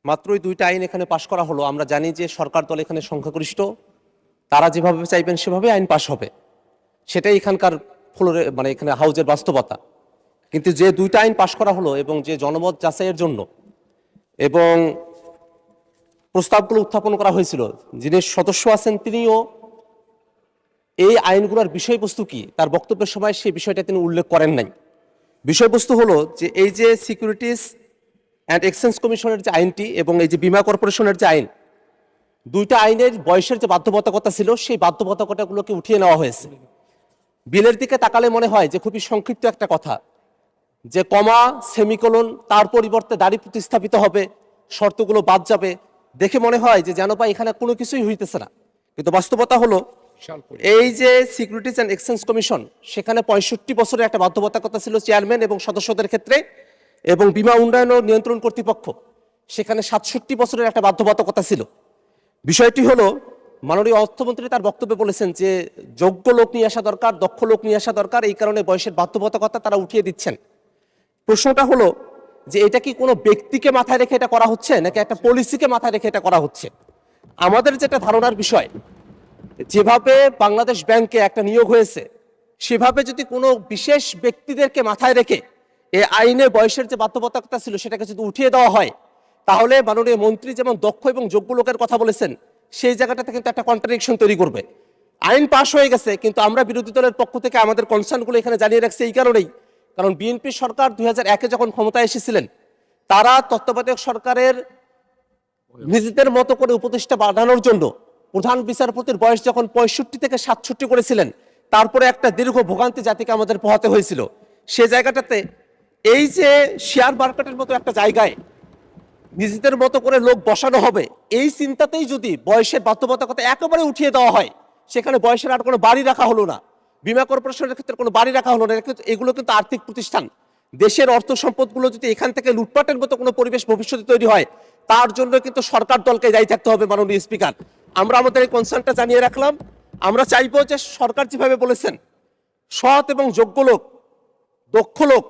মাত্রই দুইটা আইন এখানে পাশ করা হলো। আমরা জানি যে সরকার দল এখানে সংখ্যাগরিষ্ঠ, তারা যেভাবে চাইবেন সেভাবে আইন পাশ হবে, সেটাই এখানকার ফ্লোরে মানে এখানে হাউজের বাস্তবতা। কিন্তু যে দুইটা আইন পাশ করা হলো এবং যে জনমত যাচাইয়ের জন্য এবং প্রস্তাবগুলো উত্থাপন করা হয়েছিল, যিনি সদস্য আছেন তিনিও এই আইনগুলোর বিষয়বস্তু কি তার বক্তব্যের সময় সেই বিষয়টা তিনি উল্লেখ করেন নাই। বিষয়বস্তু হলো যে এই যে সিকিউরিটিজ অ্যান্ড এক্সচেঞ্জ কমিশনের যে আইনটি এবং এই যে বীমা কর্পোরেশনের যে আইন, দুইটা আইনের বয়সের যে বাধ্যবাধকতা ছিল সেই বাধ্যবাধকতাগুলোকে উঠিয়ে নেওয়া হয়েছে। বিলের দিকে তাকালে মনে হয় যে খুবই সংক্ষিপ্ত একটা কথা, যে কমা সেমিকোলন তার পরিবর্তে দাড়ি প্রতিস্থাপিত হবে, শর্তগুলো বাদ যাবে, দেখে মনে হয় যে যেন বা এখানে কোনো কিছুই হইতেছে না। কিন্তু বাস্তবতা হলো এই যে সিকিউরিটিজ অ্যান্ড এক্সচেঞ্জ কমিশন, সেখানে 65 বছরের একটা বাধ্যবাধকতা ছিল চেয়ারম্যান এবং সদস্যদের ক্ষেত্রে, এবং বীমা উন্নয়ন ও নিয়ন্ত্রণ কর্তৃপক্ষ সেখানে 67 বছরের একটা বাধ্যবাধকতা ছিল। বিষয়টি হলো মাননীয় অর্থমন্ত্রী তার বক্তব্যে বলেছেন যে যোগ্য লোক নিয়ে আসা দরকার, দক্ষ লোক নিয়ে আসা দরকার, এই কারণে বয়সের বাধ্যবাধকতা তারা উঠিয়ে দিচ্ছেন। প্রশ্নটা হলো যে এটা কি কোনো ব্যক্তিকে মাথায় রেখে এটা করা হচ্ছে নাকি একটা পলিসিকে মাথায় রেখে এটা করা হচ্ছে? আমাদের যেটা ধারণার বিষয়, যেভাবে বাংলাদেশ ব্যাংকে একটা নিয়োগ হয়েছে সেভাবে যদি কোনো বিশেষ ব্যক্তিদেরকে মাথায় রেখে এই আইনে বয়সের যে বাধ্যবাধকতা ছিল সেটাকে যদি উঠিয়ে দেওয়া হয়, তাহলে মাননীয় মন্ত্রী যেমন দক্ষ এবং যোগ্য লোকের কথা বলেছেন সেই জায়গাটাতে কিন্তু একটা কন্ট্রাডিকশন তৈরি করবে। আইন পাশ হয়ে গেছে, কিন্তু আমরা বিরোধী দলের পক্ষ থেকে আমাদের কনসার্নগুলো এখানে জানিয়ে রাখছি এই কারণেই, কারণ বিএনপি সরকার 2001-এ যখন ক্ষমতায় এসেছিলেন, তারা তত্ত্বাবধায়ক সরকারের নিজেদের মতো করে উপদেষ্টা বাড়ানোর জন্য প্রধান বিচারপতির বয়স যখন 65 থেকে 67 করেছিলেন, তারপরে একটা দীর্ঘ ভোগান্তি জাতিকে আমাদের পোহাতে হয়েছিল। সে জায়গাটাতে এই যে শেয়ার মার্কেটের মতো একটা জায়গায় নিজেদের মতো করে লোক বসানো হবে, এই চিন্তাতেই যদি বয়সের বাধ্যবাধকতা একেবারে উঠিয়ে দেওয়া হয়, সেখানে বয়সের আর কোনো বাড়ি রাখা হলো না, বীমা কর্পোরেশনের ক্ষেত্রে কোনো বাড়ি রাখা হলো না। এগুলো কিন্তু আর্থিক প্রতিষ্ঠান, দেশের অর্থ সম্পদগুলো যদি এখান থেকে লুটপাটের মতো কোনো পরিবেশ ভবিষ্যতে তৈরি হয়, তার জন্য কিন্তু সরকার দলকে দায়ী থাকতে হবে। মাননীয় স্পিকার, আমরা আমাদের এই কনসার্নটা জানিয়ে রাখলাম। আমরা চাইবো যে সরকার যেভাবে বলেছেন সৎ এবং যোগ্য লোক, দক্ষ লোক,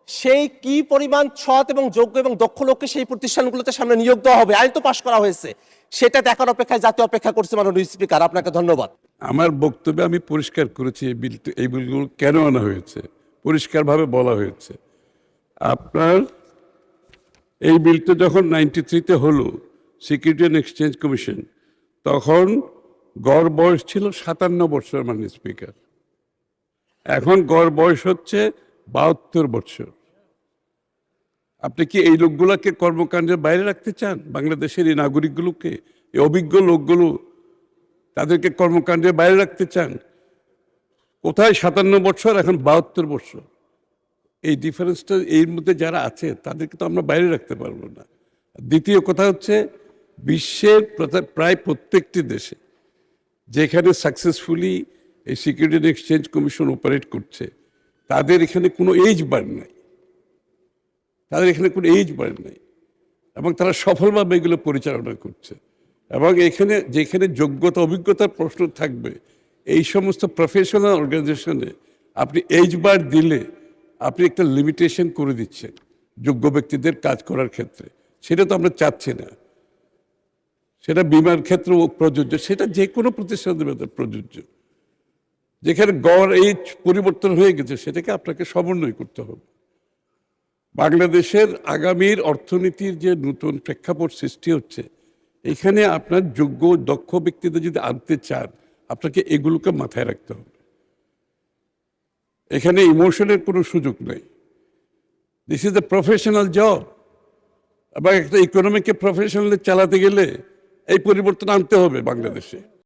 সেই কি পরিমাণ সৎ এবং যোগ্য এবং দক্ষ লোককে সেই প্রতিষ্ঠানগুলোতে সামনে নিয়োগ দেওয়া হবে, আইন তো পাশ করা হয়েছে, সেটা দেখার অপেক্ষায় জাতীয় অপেক্ষা করছে। মাননীয় স্পিকার, আপনাকে ধন্যবাদ। আমার বক্তব্যে আমি পরিষ্কার করেছি এই বিলগুলো কেন আনা হয়েছে, পরিষ্কারভাবে বলা হয়েছে। আপনার এই বিলটা যখন 93-তে হলো, সিকিউরিটি অ্যান্ড এক্সচেঞ্জ কমিশন, তখন গড় বয়স ছিল 57 বছর। মাননীয় স্পিকার, এখন গড় বয়স হচ্ছে 72 বছর। আপনি কি এই লোকগুলোকে কর্মকাণ্ডের বাইরে রাখতে চান? বাংলাদেশের এই নাগরিকগুলোকে, এই অভিজ্ঞ লোকগুলো, তাদেরকে কর্মকাণ্ডের বাইরে রাখতে চান? কোথায় 57 বছর, এখন 72 বছর। এই ডিফারেন্সটা এর মধ্যে যারা আছে তাদেরকে তো আমরা বাইরে রাখতে পারবো না। দ্বিতীয় কথা হচ্ছে, বিশ্বের প্রায় প্রত্যেকটি দেশে যেখানে সাকসেসফুলি এই security and exchange commission operate করছে, তাদের এখানে কোনো এজ বার নাই, এবং তারা সফলভাবে এগুলো পরিচালনা করছে। এবং এখানে যেখানে যোগ্যতা অভিজ্ঞতার প্রশ্ন থাকবে, এই সমস্ত প্রফেশনাল অর্গানাইজেশনে আপনি এজ বার দিলে আপনি একটা লিমিটেশন করে দিচ্ছেন যোগ্য ব্যক্তিদের কাজ করার ক্ষেত্রে। সেটা তো আমরা চাচ্ছি না। সেটা বীমার ক্ষেত্রেও প্রযোজ্য, সেটা যে কোনো প্রতিষ্ঠানের প্রযোজ্য। যেখানে গড় এজ পরিবর্তন হয়ে গেছে, সেটাকে আপনাকে সমন্বয় করতে হবে। বাংলাদেশের আগামীর অর্থনীতির যে নতুন প্রেক্ষাপট সৃষ্টি হচ্ছে, এখানে আপনার যোগ্য দক্ষ ব্যক্তিদের যদি আনতে চান, আপনাকে এগুলোকে মাথায় রাখতে হবে। এখানে ইমোশনের কোনো সুযোগ নেই। This is the professional job. এবং একটা ইকোনমিকে প্রফেশনালি চালাতে গেলে এই পরিবর্তন আনতে হবে বাংলাদেশে।